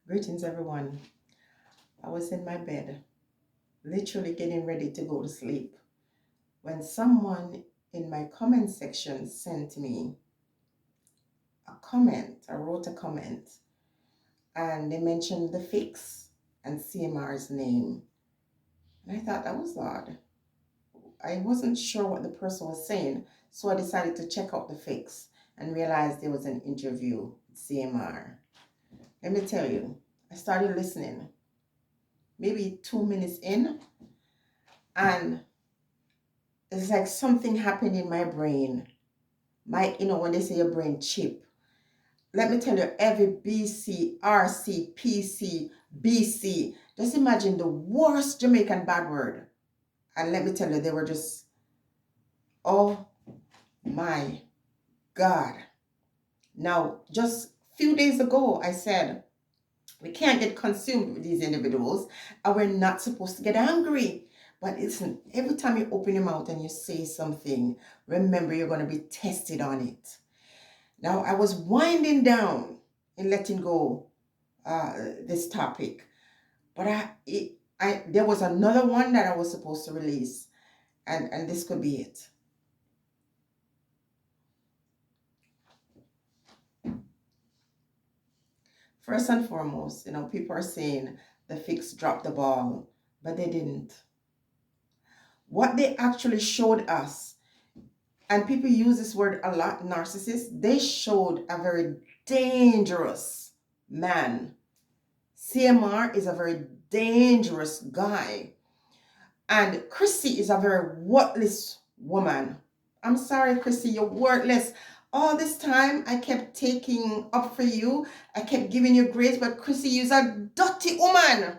Greetings, everyone. I was in my bed, literally getting ready to go to sleep, when someone in my comment section sent me a comment. I wrote a comment, and they mentioned the fix and CMR's name. And I thought that was odd. I wasn't sure what the person was saying, so I decided to check out the fix and realized there was an interview with CMR. Let me tell you, I started listening maybe 2 minutes in, and it's like something happened in my brain. When they say your brain chip, let me tell you, every BC, RC, PC, BC, just imagine the worst Jamaican bad word. And let me tell you, they were just, oh my God. Now, just a few days ago, I said, we can't get consumed with these individuals, and we're not supposed to get angry. But listen, every time you open your mouth and you say something, remember you're going to be tested on it. Now, I was winding down in letting go this topic, but there was another one that I was supposed to release, and this could be it. First and foremost, people are saying the fix dropped the ball, but they didn't. What they actually showed us, and people use this word a lot, narcissists, they showed a very dangerous man. CMR is a very dangerous guy. And CRISSY is a very worthless woman. I'm sorry, CRISSY, you're worthless. All this time, I kept taking up for you. I kept giving you grace, but CRISSY, you're a dirty woman.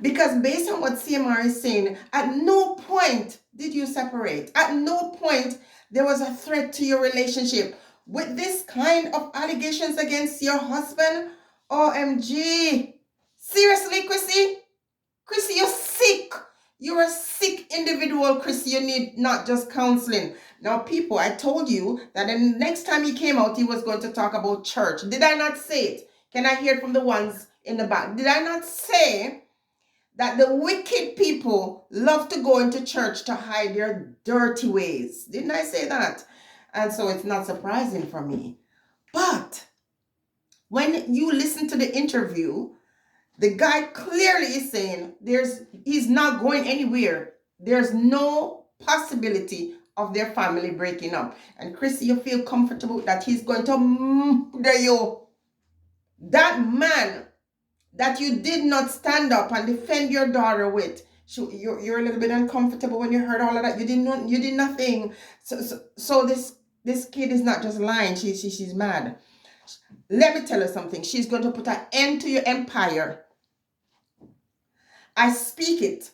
Because based on what CMR is saying, at no point did you separate. At no point there was a threat to your relationship. With this kind of allegations against your husband, OMG. Seriously, CRISSY? CRISSY, you're sick. You're a sick individual, CRISSY. You need not just counseling. Now, people, I told you that the next time he came out, he was going to talk about church. Did I not say it? Can I hear it from the ones in the back? Did I not say that the wicked people love to go into church to hide their dirty ways? Didn't I say that? And so it's not surprising for me. But when you listen to the interview, the guy clearly is saying he's not going anywhere. There's no possibility of their family breaking up. And CRISSY, you feel comfortable that he's going to murder you. That man that you did not stand up and defend your daughter with, you're a little bit uncomfortable when you heard all of that. You did nothing. So this kid is not just lying. She's mad. Let me tell you something. She's going to put an end to your empire. I speak it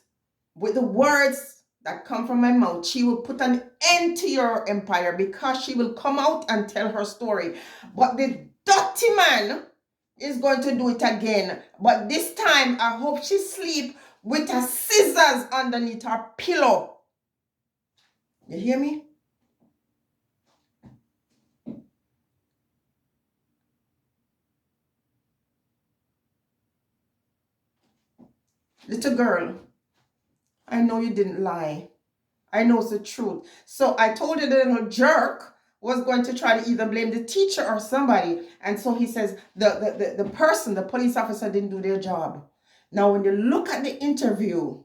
with the words that come from my mouth. She will put an end to your empire because she will come out and tell her story. But the dirty man is going to do it again. But this time, I hope she sleep with her scissors underneath her pillow. You hear me? Little girl, I know you didn't lie. I know it's the truth. So I told you the little jerk was going to try to either blame the teacher or somebody. And so he says the person, the police officer, didn't do their job. Now, when you look at the interview,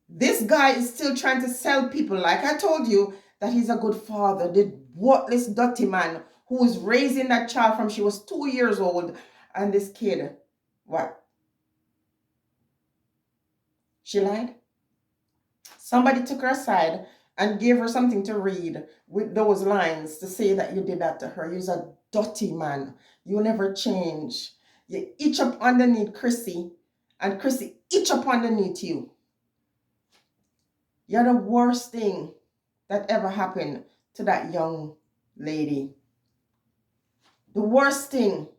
this guy is still trying to sell people, like I told you, that he's a good father, the worthless, dirty man who is raising that child from she was 2 years old. And this kid, what? She lied? Somebody took her aside and gave her something to read with those lines to say that you did that to her. You're a dirty man. You never change. You itch up underneath CRISSY, and CRISSY itch up underneath you. You're the worst thing that ever happened to that young lady. The worst thing.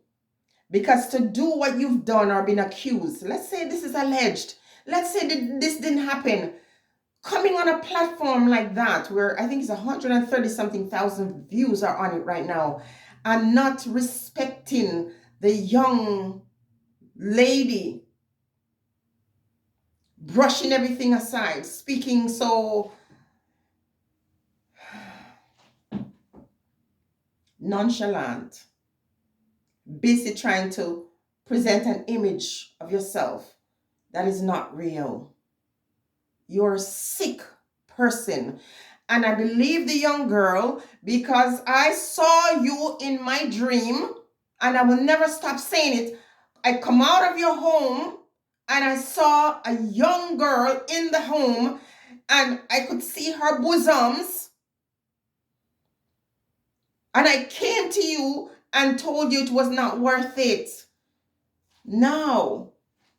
Because to do what you've done or been accused, let's say this is alleged, let's say that this didn't happen, coming on a platform like that, where I think it's 130 something thousand views are on it right now, and not respecting the young lady, brushing everything aside, speaking so nonchalant, busy trying to present an image of yourself that is not real. You're a sick person. And I believe the young girl because I saw you in my dream, and I will never stop saying it. I come out of your home and I saw a young girl in the home and I could see her bosoms. And I came to you and told you it was not worth it. Now,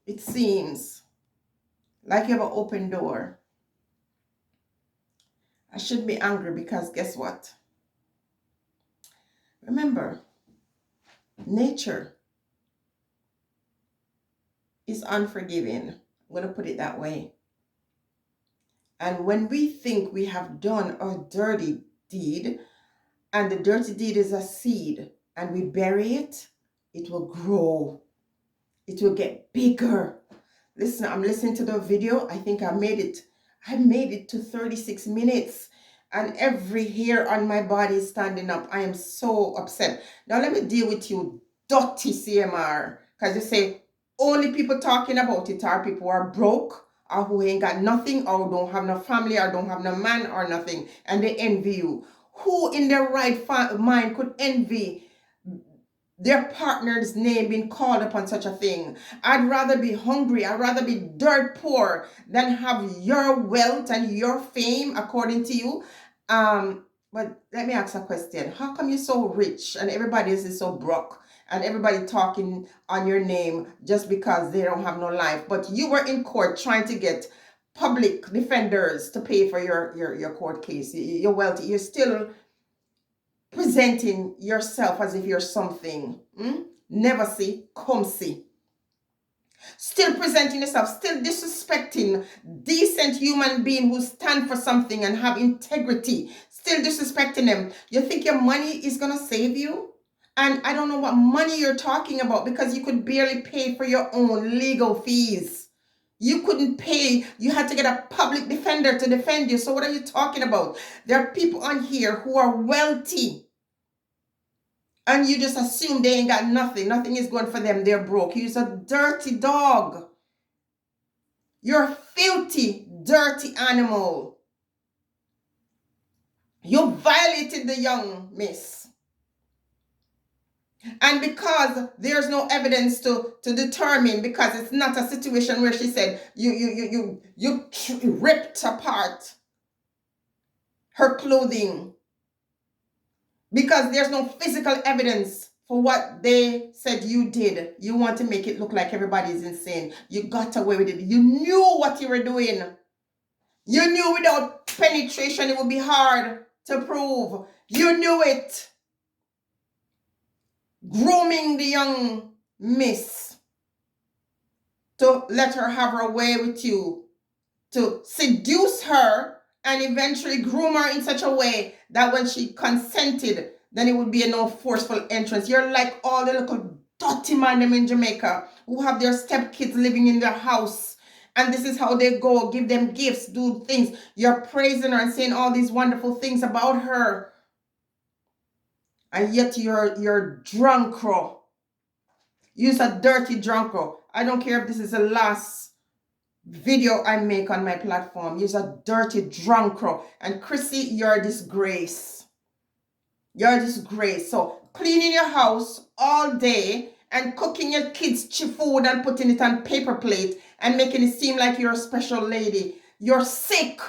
it seems like you have an open door. I should be angry because guess what? Remember, nature is unforgiving. I'm going to put it that way. And when we think we have done a dirty deed, and the dirty deed is a seed, and we bury it, it will grow. It will get bigger. Listen, I'm listening to the video. I think I made it to 36 minutes. And every hair on my body is standing up. I am so upset. Now let me deal with you, dirty CMR. Because you say, only people talking about it are people who are broke, or who ain't got nothing, or don't have no family, or don't have no man, or nothing. And they envy you. Who in their right mind could envy their partner's name being called upon such a thing? I'd rather be hungry, I'd rather be dirt poor than have your wealth and your fame according to you. But let me ask a question. How come you're so rich and everybody else is so broke and everybody talking on your name just because they don't have no life? But you were in court trying to get public defenders to pay for your court case. You're wealthy. You're still presenting yourself as if you're something. Never see, come see. Still presenting yourself, still disrespecting decent human being who stand for something and have integrity. Still disrespecting them. You think your money is going to save you? And I don't know what money you're talking about, because you could barely pay for your own legal fees. You couldn't pay. You had to get a public defender to defend you. So what are you talking about? There are people on here who are wealthy, and you just assume they ain't got nothing. Nothing is going for them. They're broke. You're a dirty dog. You're a filthy, dirty animal. You violated the young miss. And because there's no evidence to determine, because it's not a situation where she said you ripped apart her clothing, because there's no physical evidence for what they said you did. You want to make it look like everybody is insane. You got away with it. You knew what you were doing. You knew without penetration it would be hard to prove. You knew it. Grooming the young miss to let her have her way with you, to seduce her and eventually groom her in such a way that when she consented, then it would be a no forceful entrance. You're like all the little dirty man them in Jamaica who have their stepkids living in their house. And this is how they go, give them gifts, do things. You're praising her and saying all these wonderful things about her. And yet you're drunk. You're a dirty drunk. I don't care if this is the last video I make on my platform. You're a dirty drunk. And CRISSY, you're a disgrace. You're a disgrace. So cleaning your house all day and cooking your kids' food and putting it on paper plate and making it seem like you're a special lady. You're sick.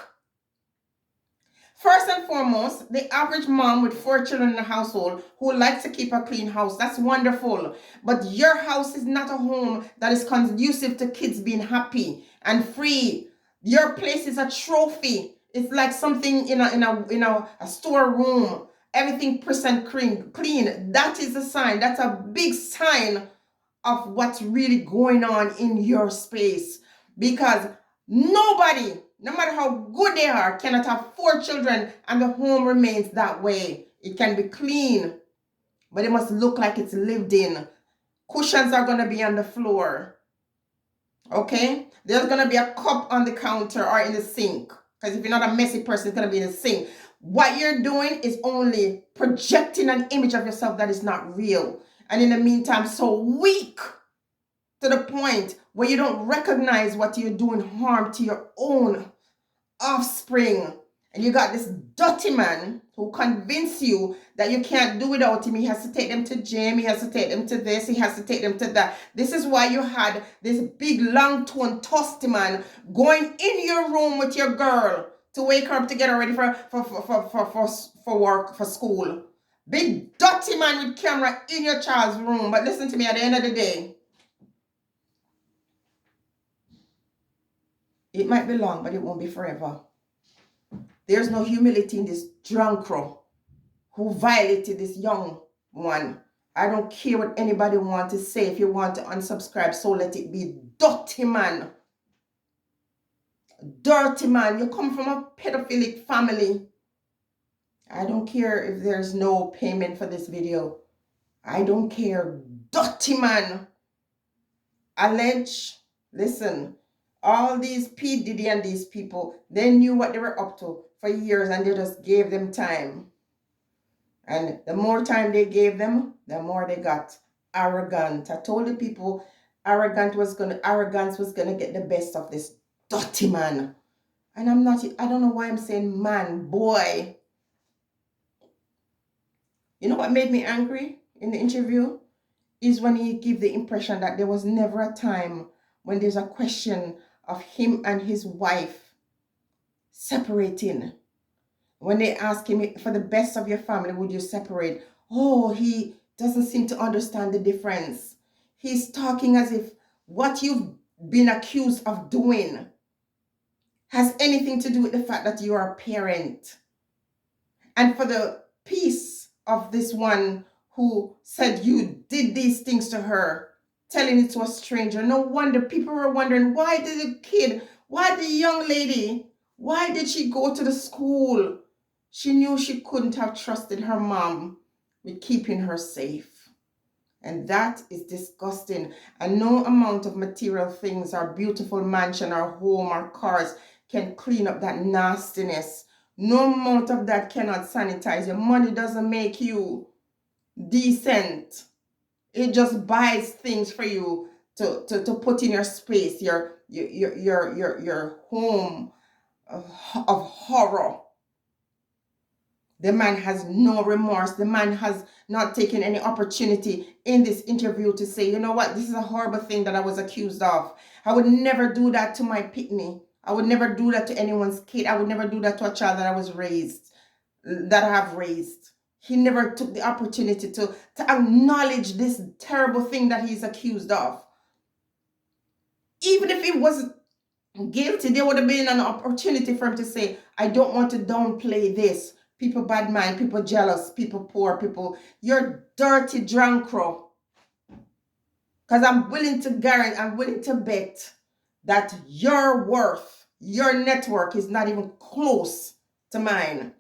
First and foremost, the average mom with 4 children in the household who likes to keep a clean house, that's wonderful. But your house is not a home that is conducive to kids being happy and free. Your place is a trophy. It's like something in a storeroom. Everything crisp and clean. That is a sign. That's a big sign of what's really going on in your space. Because nobody, no matter how good they are, cannot have 4 children and the home remains that way. It can be clean, but it must look like it's lived in. Cushions are going to be on the floor. Okay? There's going to be a cup on the counter or in the sink. Because if you're not a messy person, it's going to be in the sink. What you're doing is only projecting an image of yourself that is not real. And in the meantime, so weak to the point where you don't recognize what you're doing harm to your own offspring. And you got this dirty man who convince you that you can't do without him. He has to take them to gym. He has to take them to this. He has to take them to that. This is why you had this big long tone toasty man going in your room with your girl to wake her up to get her ready for work, for school. Big dirty man with camera in your child's room. But listen to me, at the end of the day, it might be long, but it won't be forever. There's no humility in this drunkro who violated this young one. I don't care what anybody wants to say. If you want to unsubscribe, so let it be. Dirty man. Dirty man. You come from a pedophilic family. I don't care if there's no payment for this video. I don't care. Dirty man. Allege. Listen. All these P. Diddy and these people, they knew what they were up to for years and they just gave them time. And the more time they gave them, the more they got arrogant. I told the people arrogance was gonna get the best of this dirty man. And I don't know why I'm saying man, boy. You know what made me angry in the interview? Is when he gave the impression that there was never a time when there's a question of him and his wife separating. When they ask him, for the best of your family, would you separate? Oh, he doesn't seem to understand the difference. He's talking as if what you've been accused of doing has anything to do with the fact that you are a parent. And for the peace of this one who said you did these things to her, telling it to a stranger, no wonder people were wondering, why did the young lady, why did she go to the school? She knew she couldn't have trusted her mom with keeping her safe. And that is disgusting. And no amount of material things or beautiful mansion or home or cars can clean up that nastiness. No amount of that cannot sanitize you. Money doesn't make you decent. It just buys things for you to put in your space, your home of horror. The man has no remorse. The man has not taken any opportunity in this interview to say, you know what, this is a horrible thing that I was accused of. I would never do that to my pitney. I would never do that to anyone's kid. I would never do that to a child that I have raised. He never took the opportunity to acknowledge this terrible thing that he's accused of. Even if he wasn't guilty, there would have been an opportunity for him to say, I don't want to downplay this. People bad mind, people jealous, people poor, people, you're dirty drunkro. Because I'm willing to bet that your worth, your network is not even close to mine.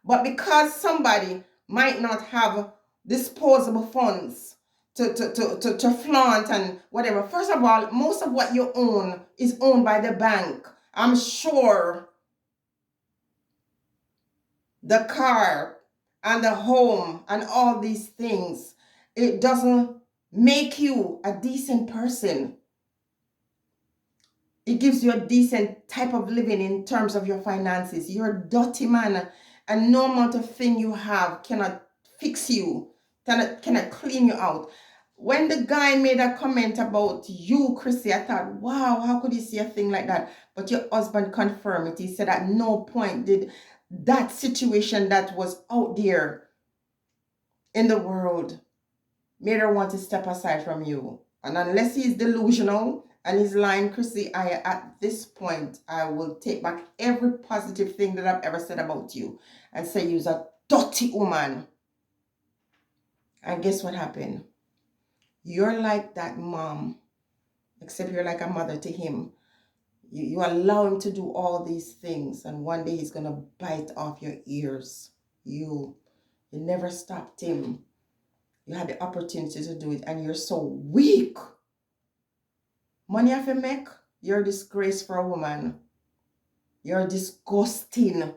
But because somebody might not have disposable funds to flaunt and whatever. First of all, most of what you own is owned by the bank. I'm sure the car and the home and all these things, it doesn't make you a decent person. It gives you a decent type of living in terms of your finances. You're a dirty man, and no amount of thing you have cannot fix you, cannot clean you out. When the guy made a comment about you, CRISSY, I thought, wow, how could you see a thing like that? But your husband confirmed it. He said at no point did that situation that was out there in the world made her want to step aside from you. And unless he's delusional and he's lying, CRISSY, at this point, I will take back every positive thing that I've ever said about you and say you're a dirty woman. And guess what happened? You're like that mom, except you're like a mother to him. You allow him to do all these things, and one day he's going to bite off your ears. You never stopped him. You had the opportunity to do it and you're so weak. Money have to make. You're a disgrace for a woman. You're disgusting.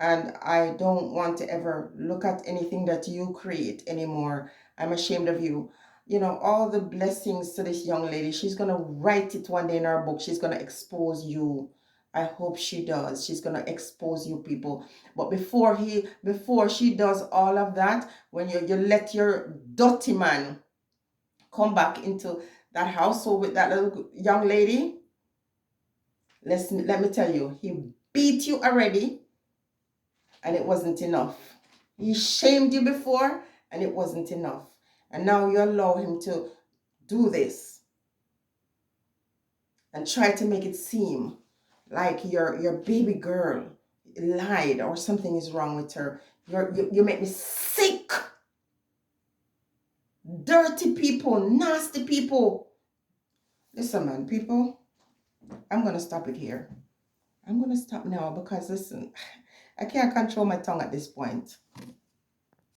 And I don't want to ever look at anything that you create anymore. I'm ashamed of you. You know, all the blessings to this young lady. She's going to write it one day in her book. She's going to expose you. I hope she does. She's going to expose you people. But before she does all of that, when you let your dirty man come back into that household with that little young lady, let me tell you, he beat you already and it wasn't enough. He shamed you before and it wasn't enough. And now you allow him to do this and try to make it seem like your baby girl lied or something is wrong with her. You make me sick. Dirty people, nasty people. Listen, man, people, I'm going to stop it here. I'm going to stop now because, listen, I can't control my tongue at this point.